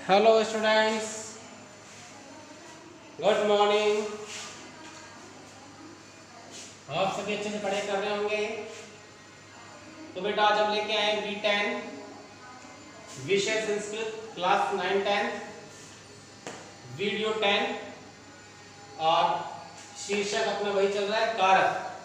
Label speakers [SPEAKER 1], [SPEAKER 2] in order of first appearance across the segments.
[SPEAKER 1] Hello students, good morning. आप सभी अच्छे से पढ़ाई कर रहे होंगे। तो बेटा आज हम लेके आए B10 विषय संस्कृत क्लास 9-10 वीडियो 10 और शीर्षक अपना वही चल रहा है कारक।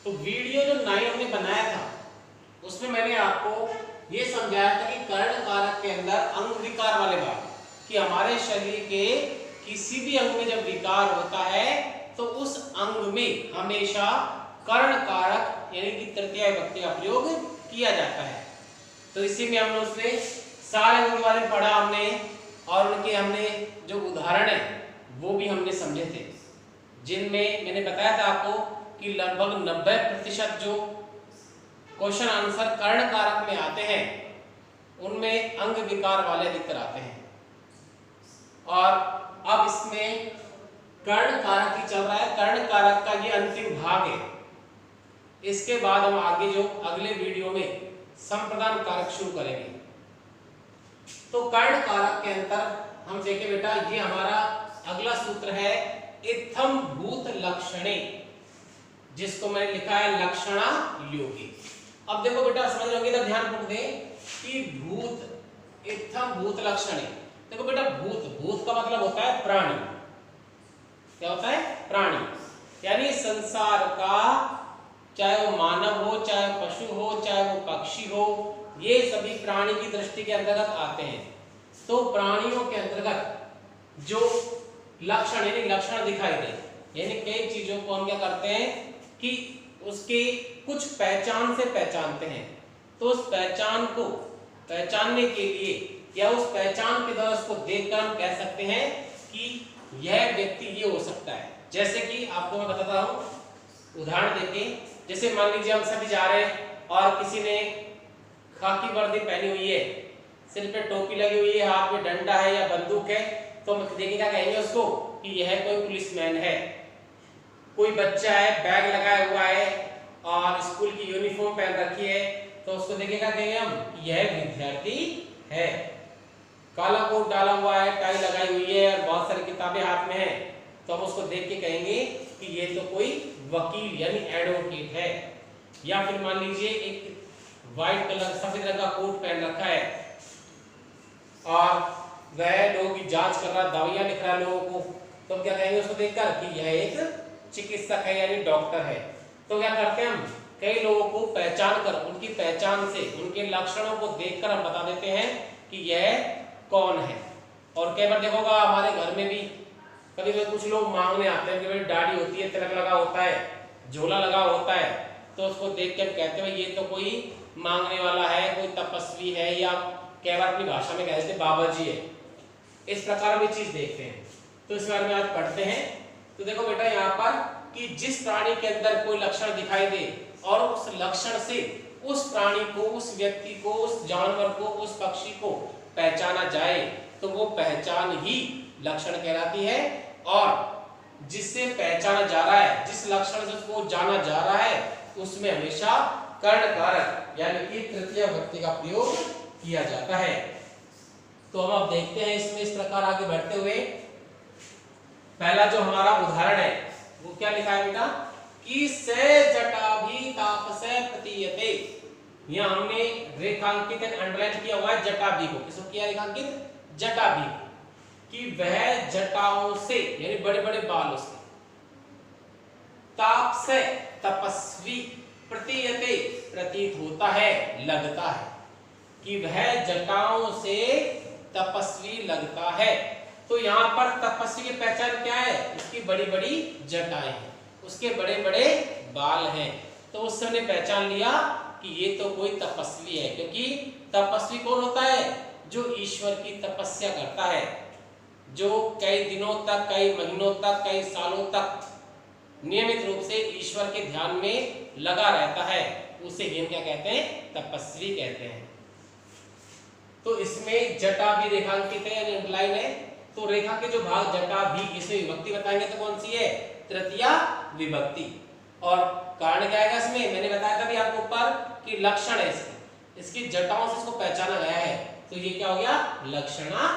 [SPEAKER 1] तो वीडियो जो 9 हमने बनाया था उसमें मैंने आपको ये समझाया था कि कर्ण कारक के अंदर अंग विकार वाले भाग कि हमारे शरीर के किसी भी अंग में जब विकार होता है तो उस अंग में हमेशा कर्ण कारक यानी कि तृतीया विभक्ति का प्रयोग किया जाता है। तो इसी में हमने उसमें सारे अंग के बारे में पढ़ा हमने और उनके हमने जो उदाहरण है वो भी हमने समझे थे, जिनमें मैंने बताया था आपको कि लगभग 90% जो क्वेश्चन आंसर कर्ण कारक में आते हैं उनमें अंग विकार वाले अधिकतर आते हैं। और अब इसमें कर्ण कारक ही चल रहा है, कर्ण कारक का ये अंतिम भाग है। इसके बाद हम आगे जो अगले वीडियो में संप्रदान कारक शुरू करेंगे। तो कर्ण कारक के अंतर हम देखें बेटा, ये हमारा अगला सूत्र है इत्थम भूत लक्षणे, जिसको मैंने लिखा है लक्षणा योगी। अब देखो बेटा समझ रहे होंगे, इधर ध्यान दें कि भूत इत्थम भूत लक्षणे। देखो बेटा भूत का मतलब होता है प्राणी। क्या होता है? प्राणी। यानी संसार का, चाहे वो मानव हो, चाहे पशु हो, चाहे वो पक्षी हो, ये सभी प्राणी की दृष्टि के अंतर्गत आते हैं। तो प्राणियों के अंतर्गत जो लक्षण यानी लक्षण दिखाई दे, यानी कई चीजों को हम क्या करते हैं कि उसके कुछ पहचान से पहचानते हैं। तो उस पहचान को पहचानने के लिए या उस पहचान के द्वारा उसको देखकर हम कह सकते हैं कि यह व्यक्ति ये हो सकता है। जैसे कि आपको मैं बताता हूं उदाहरण देके, जैसे मान लीजिए हम सभी जा रहे हैं और किसी ने खाकी वर्दी पहनी हुई है, सिर पे टोपी लगी हुई है, हाथ में डंडा है या बंदूक है, तो हम देखेंगे कहेंगे उसको कि यह कोई पुलिसमैन है। कोई बच्चा है बैग लगाया हुआ है और स्कूल की यूनिफॉर्म पहन रखी है, तो उसको देखेगा कहेंगे हम यह विद्यार्थी है। काला कोट डाला हुआ है, टाई लगाई हुई है और बहुत सारी किताबें हाथ में है, तो हम उसको देख के कहेंगे कि ये तो कोई वकील यानी एडवोकेट है। या फिर मान लीजिए एक व्हाइट कलर सफेद रंग का कोट पहन रखा है और वह लोगों की जांच कर रहा, दवाइयां लिख रहा है लोगों को, तो हम क्या कहेंगे उसको देखकर कि यह एक चिकित्सक है यानी डॉक्टर है। तो क्या करते हैं हम कई लोगों को पहचान कर, उनकी पहचान से, उनके लक्षणों को देखकर हम बता देते हैं कि यह कौन है। और कई बार देखोगा हमारे घर में भी कभी कभी कुछ लोग मांगने आते हैं कि भाई दाढ़ी होती है, तिलक लगा होता है, झोला लगा होता है, तो उसको देख कर कहते हैं ये तो कोई मांगने वाला है, कोई तपस्वी है, या कई बार अपनी भाषा में कहते हैं बाबा जी है। इस प्रकार भी चीज देखते हैं। तो इस बारे में आज पढ़ते हैं। तो देखो बेटा यहाँ पर कि जिस प्राणी के अंदर कोई लक्षण दिखाई दे और उस लक्षण से उस प्राणी को, उस व्यक्ति को, उस जानवर को, उस पक्षी को पहचाना जाए तो वो पहचान ही लक्षण कहलाती है। और जिससे पहचाना जा रहा है, जिस लक्षण से उसको जाना जा रहा है, उसमें हमेशा कर्ण कारक यानी कि तृतीया विभक्ति का प्रयोग किया जाता है। तो हम अब देखते हैं इसमें इस प्रकार आगे बढ़ते हुए। पहला जो हमारा उदाहरण है वो क्या लिखा है बेटा कि से जटाभि तापसे प्रतीयते। यहाँ हमने रेखांकित अंडरलाइन किया हुआ है जटाभि को। किसको किया रेखांकित? जटाभि, कि वह जटाओं से यानी बड़े बड़े बाल उसके, ताप से तपस्वी, प्रतीयते प्रतीत होता है, लगता है, कि वह जटाओं से तपस्वी लगता है। तो यहाँ पर तपस्वी की पहचान क्या है? उसकी बड़ी बड़ी जटाएं हैं, उसके बड़े बड़े बाल हैं। तो उससे हमने पहचान लिया कि ये तो कोई तपस्वी है, क्योंकि तपस्वी कौन होता है? जो ईश्वर की तपस्या करता है, जो कई दिनों तक, कई महीनों तक, कई सालों तक नियमित रूप से ईश्वर के ध्यान में लगा रहता है, उसे हम क्या कहते हैं? तपस्वी कहते हैं। तो इसमें जटा भी रेखांकित है यानी अंडरलाइन है। तो रेखा के जो भाग जटा भी, इसमें विभक्ति बताएंगे तो कौन सी है? तृतीया विभक्ति। और कारण क्या आएगा इसमें? मैंने बताया था भी आपको ऊपर कि लक्षण है इसकी जटाओं से इसको पहचाना गया है, तो ये क्या हो गया? लक्षणा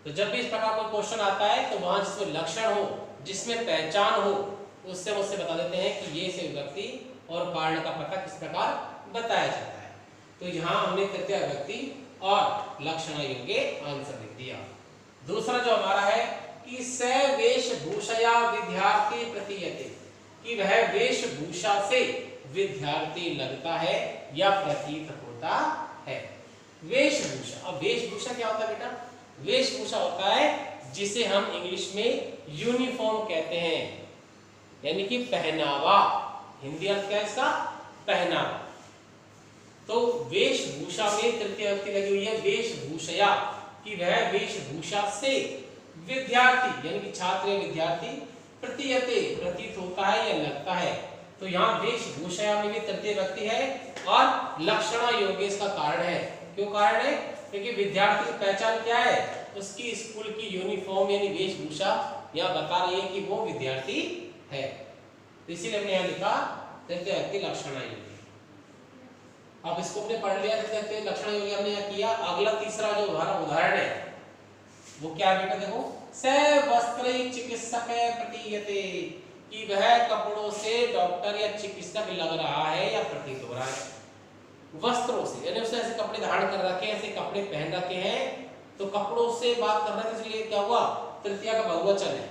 [SPEAKER 1] तो जब भी इस प्रकार कोई क्वेश्चन आता है तो वहां जिसमें लक्षण हो, जिसमें पहचान हो, उससे मुझसे बता देते हैं कि ये से विभक्ति और कारण का पता किस प्रकार बताया जाता है। तो यहाँ हमने तृतीय विभक्ति और लक्षण योग्य आंसर लिख दिया। दूसरा जो हमारा है कि स वेशभूषया विद्यार्थी प्रतीयते, कि वह वेशभूषा से विद्यार्थी लगता है या प्रतीत होता है। वेशभूषा, अब वेशभूषा क्या होता है बेटा? वेशभूषा होता है जिसे हम इंग्लिश में यूनिफॉर्म कहते हैं, यानी कि पहनावा। हिंदी अर्थ क्या है इसका? पहनावा। तो वेशभूषा में तृतीय विभक्ति लगी हुई है वेशभूषया, कि वह वेशभूषा से विद्यार्थी यानी कि छात्र या विद्यार्थी प्रतीयते प्रतीत होता है या लगता है। तो यहाँ वेशभूषा में भी तृतीय विभक्ति है और लक्षण योग्य इसका कारण है। क्यों कारण है? क्योंकि विद्यार्थी की पहचान क्या है? उसकी स्कूल की यूनिफॉर्म यानी वेशभूषा यहाँ बता रही है कि वो विद्यार्थी है। इसीलिए हमने यहाँ लिखा तृतीय विभक्ति लक्षण योग्य। अब इसको हमने पढ़ लिया तृतीय विभक्ति लक्षण योग्य हमने यहाँ किया। अगला तीसरा जो हमारा उदाहरण है वो क्या है बेटा? देखो, स वस्त्रै चिकित्सक प्रतीयते, कि वह कपड़ों से डॉक्टर या चिकित्सक लग रहा है या प्रतीत हो रहा है। वस्त्रों से यानी उसने ऐसे कपड़े धारण कर रखे हैं, ऐसे कपड़े पहन रखे हैं, तो कपड़ों से बात कर रहे थे, इसलिए क्या हुआ? तृतीया का बहुवचन है।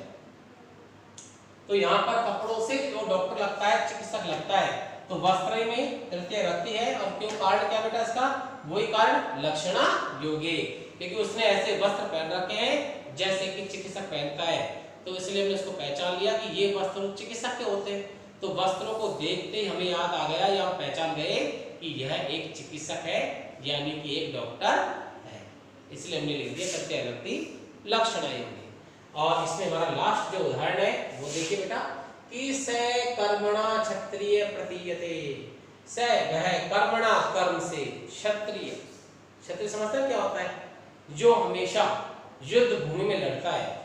[SPEAKER 1] तो यहाँ पर कपड़ों से जो डॉक्टर लगता है, चिकित्सक लगता है, तो वस्त्र में तृतीय विभक्ति है। और क्यों कारण क्या बेटा इसका? वही कारण लक्षणा योग्य, क्योंकि उसने ऐसे वस्त्र पहन रखे हैं जैसे कि चिकित्सक पहनता है। तो इसलिए हमने इसको पहचान लिया कि ये वस्त्र चिकित्सक के होते हैं। तो वस्त्रों को देखते ही हमें याद आ गया या हम पहचान गए कि यह एक चिकित्सक है, यानी कि एक डॉक्टर है। इसलिए हमने लिख दिया तृतीय विभक्ति लक्षणा योग्य। और इसमें हमारा लास्ट जो उदाहरण है वो देखिए बेटा, कि स कर्मणा क्षत्रिय प्रतीयते, स वह कर्मणा कर्म से, क्षत्रिय, क्षत्रिय समझते हैं क्या होता है? जो हमेशा युद्ध भूमि में लड़ता है।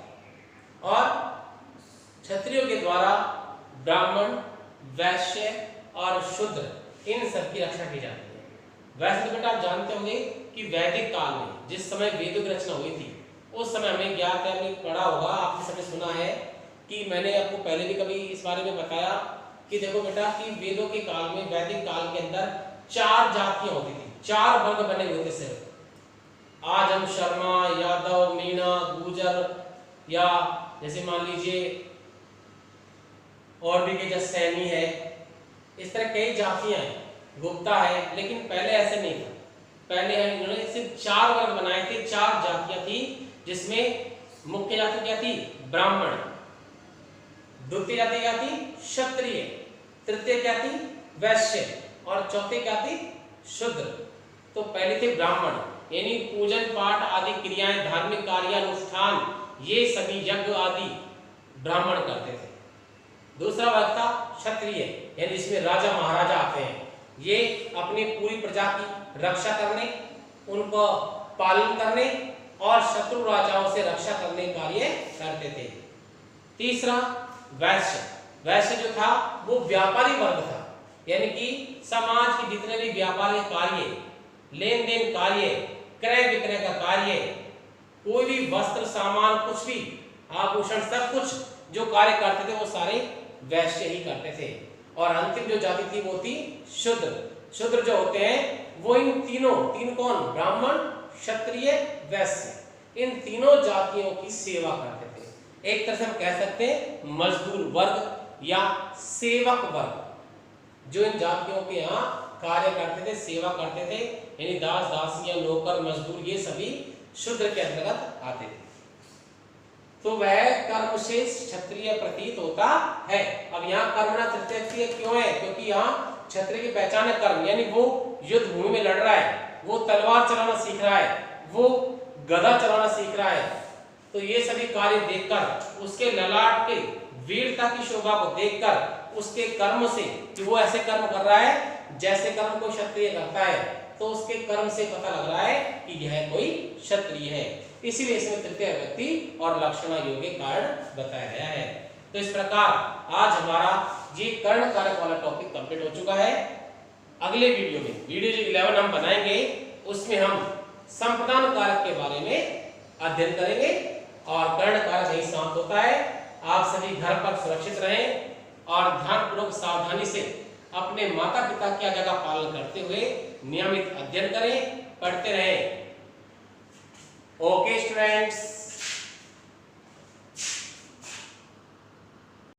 [SPEAKER 1] और क्षत्रियों के द्वारा ब्राह्मण, वैश्य और शूद्र इन सब की रक्षा की जाती है। वैसे तो बेटा आप जानते होंगे कि वैदिक काल में जिस समय वेदों की रचना हुई थी उस समय हमें ज्ञात है, हमने पढ़ा होगा, आपने सबने सुना है कि मैंने आपको पहले भी कभी इस बारे में बताया कि देखो बेटा कि वेदों के काल में, वैदिक काल के अंदर 4 जातियां होती थी, 4 वर्ग बने हुए थे सिर्फ। आज हम शर्मा, यादव, मीणा, गुर्जर या जैसे मान लीजिए और भी जैसे सैनी है, इस तरह कई जातियां हैं, गुप्ता है, लेकिन पहले ऐसे नहीं था। पहले इन्होंने सिर्फ 4 वर्ग बनाए थे, 4 जातियां थी, जिसमें मुख्य जाति क्या थी? ब्राह्मण, द्वितीय जाति क्या थी? क्षत्रिय, तृतीय क्या थी? वैश्य, और चौथी क्या थी? शूद्र। तो पहले थे ब्राह्मण, यानी पूजन पाठ आदि क्रियाएं, धार्मिक कार्यानुष्ठान, ये सभी यज्ञ आदि ब्राह्मण करते थे। दूसरा वर्ग था क्षत्रिय, यानी इसमें राजा महाराजा आते हैं, ये अपनी पूरी प्रजा की रक्षा करने, उनको पालन करने और शत्रु राजाओं से रक्षा करने कार्य करते थे। तीसरा वैश्य, वैश्य जो था वो व्यापारी वर्ग था, यानी कि समाज के जितने भी व्यापारिक कार्य, लेन देन कार्य, क्रय विक्रय का कार्य, कोई भी वस्त्र सामान, कुछ भी आभूषण, सब कुछ जो कार्य करते थे वो सारे वैश्य ही करते थे। और अंतिम जो जाति थी वो थी शूद्र। शूद्र जो होते हैं वो इन तीनों, तीन कौन? ब्राह्मण, क्षत्रिय, वैश्य, इन तीनों जातियों की सेवा करते थे। एक तरह से हम कह सकते हैं मजदूर वर्ग या सेवक वर्ग, जो इन जातियों के यहाँ कार्य करते थे, सेवा करते थे, यानी दास दासियां, नौकर, मजदूर, ये सभी शूद्र के अंतर्गत आते थे। तो वह कर्म से क्षत्रिय प्रतीत होता है। अब यहाँ कर्मणा तृतीय क्यों है? क्योंकि यहाँ क्षत्रिय की पहचान है कर्म, यानी वो युद्ध भूमि में लड़ रहा है, वो तलवार चलाना सीख रहा है, वो गदा चलाना सीख रहा है। तो ये सभी कार्य देखकर, उसके ललाट के वीरता की शोभा को देखकर, उसके कर्म से कि वो ऐसे कर्म कर रहा है जैसे कर्म कोई क्षत्रिय करता है, तो उसके कर्म से पता लग रहा है कि यह कोई क्षत्रिय है। इसीलिए इसमें तृतीय विभक्ति और लक्षणा योग्य कारण बताया गया है। तो इस प्रकार आज हमारा ये कर्ण कारक वाला टॉपिक कंप्लीट हो चुका है। अगले वीडियो में, वीडियो जो 11 हम बनाएंगे, उसमें हम संप्रदान कारक के बारे में अध्ययन करेंगे और कर्ण कारक यही समाप्त होता है। आप सभी घर पर सुरक्षित रहें और ध्यानपूर्वक सावधानी से अपने माता पिता की आज्ञा का पालन करते हुए नियमित अध्ययन करें, पढ़ते रहें।